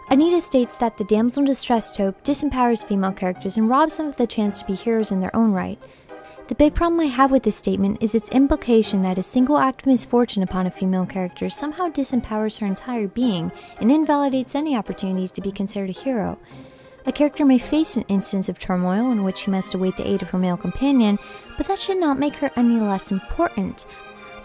Anita states that the damsel in distress trope disempowers female characters and robs them of the chance to be heroes in their own right. The big problem I have with this statement is its implication that a single act of misfortune upon a female character somehow disempowers her entire being and invalidates any opportunities to be considered a hero. A character may face an instance of turmoil in which she must await the aid of her male companion, but that should not make her any less important.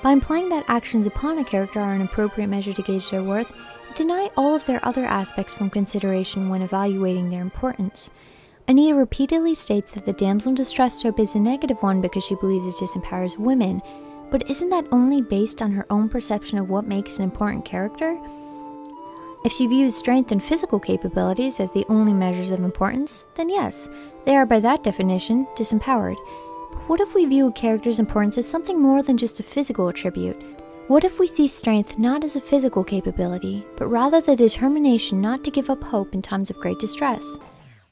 By implying that actions upon a character are an appropriate measure to gauge their worth, you deny all of their other aspects from consideration when evaluating their importance. Anita repeatedly states that the damsel in distress trope is a negative one because she believes it disempowers women, but isn't that only based on her own perception of what makes an important character? If she views strength and physical capabilities as the only measures of importance, then yes, they are by that definition disempowered. But what if we view a character's importance as something more than just a physical attribute? What if we see strength not as a physical capability, but rather the determination not to give up hope in times of great distress?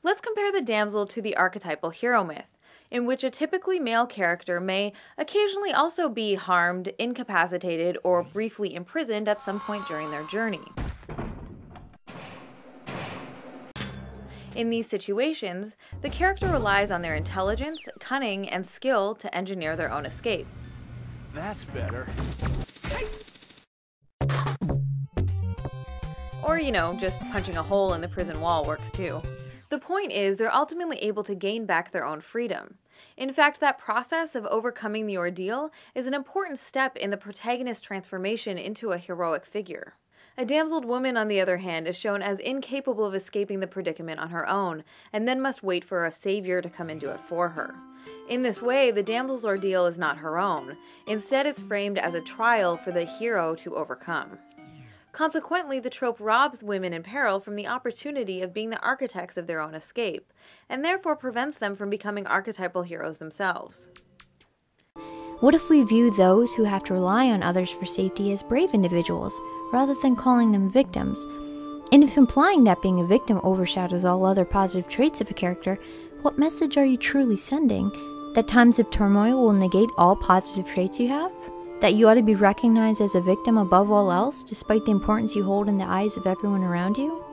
Let's compare the damsel to the archetypal hero myth, in which a typically male character may occasionally also be harmed, incapacitated, or briefly imprisoned at some point during their journey. In these situations, the character relies on their intelligence, cunning, and skill to engineer their own escape. That's better. Or, just punching a hole in the prison wall works too. The point is, they're ultimately able to gain back their own freedom. In fact, that process of overcoming the ordeal is an important step in the protagonist's transformation into a heroic figure. A damseled woman, on the other hand, is shown as incapable of escaping the predicament on her own, and then must wait for a savior to come and do it for her. In this way, the damsel's ordeal is not her own. Instead, it's framed as a trial for the hero to overcome. Consequently, the trope robs women in peril from the opportunity of being the architects of their own escape, and therefore prevents them from becoming archetypal heroes themselves. What if we view those who have to rely on others for safety as brave individuals, rather than calling them victims? And if implying that being a victim overshadows all other positive traits of a character, what message are you truly sending? That times of turmoil will negate all positive traits you have? That you ought to be recognized as a victim above all else, despite the importance you hold in the eyes of everyone around you?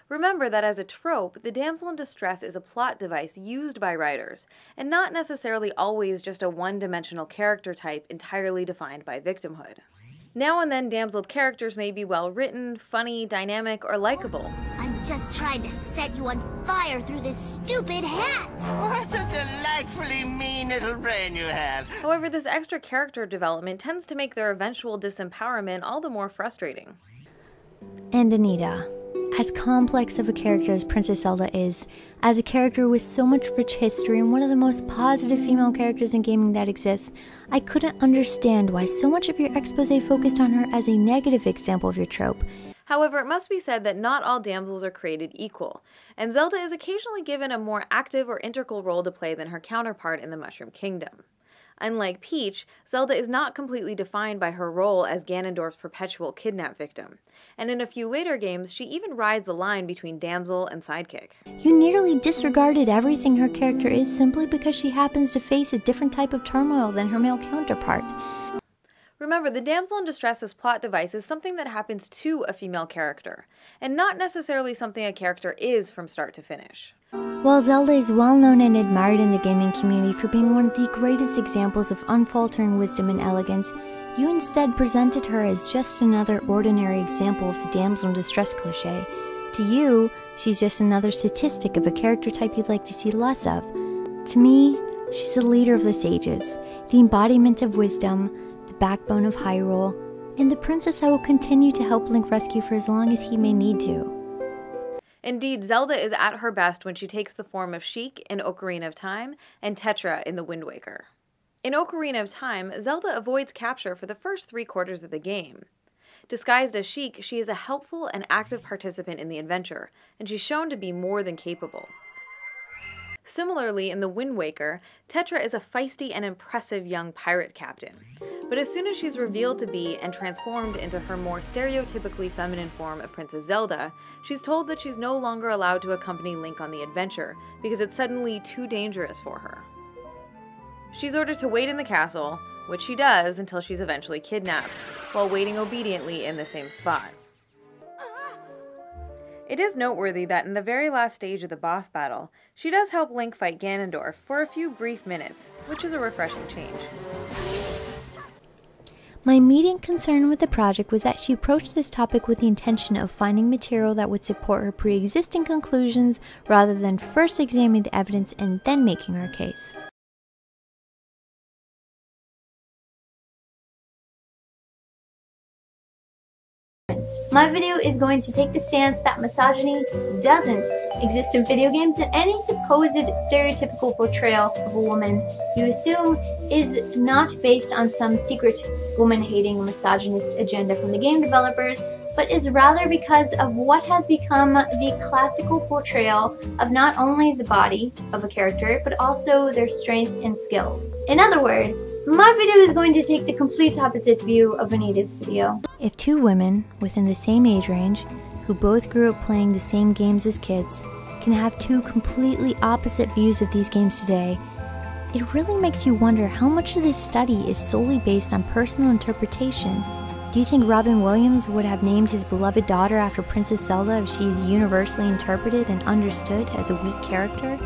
Remember that as a trope, the damsel in distress is a plot device used by writers, and not necessarily always just a one-dimensional character type entirely defined by victimhood. Now and then, damseled characters may be well-written, funny, dynamic, or likable. I'm just trying to set you on fire through this stupid hat! What a delightfully mean little brain you have! However, this extra character development tends to make their eventual disempowerment all the more frustrating. And Anita, as complex of a character as Princess Zelda is, as a character with so much rich history and one of the most positive female characters in gaming that exists, I couldn't understand why so much of your expose focused on her as a negative example of your trope. However, it must be said that not all damsels are created equal, and Zelda is occasionally given a more active or integral role to play than her counterpart in the Mushroom Kingdom. Unlike Peach, Zelda is not completely defined by her role as Ganondorf's perpetual kidnap victim, and in a few later games, she even rides the line between damsel and sidekick. You nearly disregarded everything her character is simply because she happens to face a different type of turmoil than her male counterpart. Remember, the damsel in distress as plot device is something that happens to a female character, and not necessarily something a character is from start to finish. While Zelda is well known and admired in the gaming community for being one of the greatest examples of unfaltering wisdom and elegance, you instead presented her as just another ordinary example of the damsel in distress cliché. To you, she's just another statistic of a character type you'd like to see less of. To me, she's the leader of the sages, the embodiment of wisdom, the backbone of Hyrule, and the princess I will continue to help Link rescue for as long as he may need to. Indeed, Zelda is at her best when she takes the form of Sheik in Ocarina of Time and Tetra in The Wind Waker. In Ocarina of Time, Zelda avoids capture for the first 3/4 of the game. Disguised as Sheik, she is a helpful and active participant in the adventure, and she's shown to be more than capable. Similarly, in The Wind Waker, Tetra is a feisty and impressive young pirate captain. But as soon as she's revealed to be and transformed into her more stereotypically feminine form of Princess Zelda, she's told that she's no longer allowed to accompany Link on the adventure because it's suddenly too dangerous for her. She's ordered to wait in the castle, which she does until she's eventually kidnapped, while waiting obediently in the same spot. It is noteworthy that in the very last stage of the boss battle, she does help Link fight Ganondorf for a few brief minutes, which is a refreshing change. My immediate concern with the project was that she approached this topic with the intention of finding material that would support her pre-existing conclusions rather than first examining the evidence and then making her case. My video is going to take the stance that misogyny doesn't exist in video games, and any supposed stereotypical portrayal of a woman you assume is not based on some secret woman-hating misogynist agenda from the game developers, but is rather because of what has become the classical portrayal of not only the body of a character, but also their strength and skills. In other words, my video is going to take the complete opposite view of Anita's video. If two women within the same age range, who both grew up playing the same games as kids, can have two completely opposite views of these games today, it really makes you wonder how much of this study is solely based on personal interpretation. Do you think Robin Williams would have named his beloved daughter after Princess Zelda if she is universally interpreted and understood as a weak character?